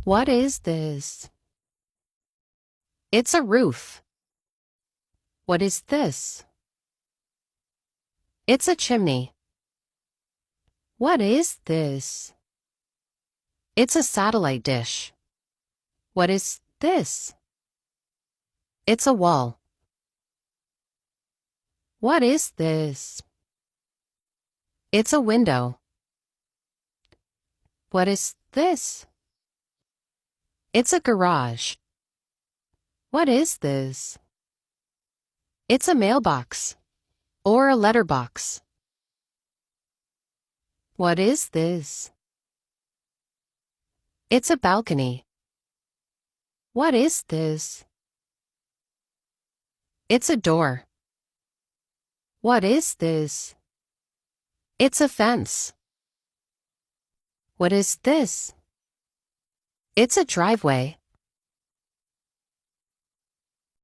What is this? It's a roof. What is this? It's a chimney. What is this? It's a satellite dish. What is this? It's a wall. What is this? It's a window. What is this? It's a garage. What is this? It's a mailbox or a letterbox. What is this? It's a balcony. What is this? It's a door. What is this? It's a fence. What is this? It's a driveway.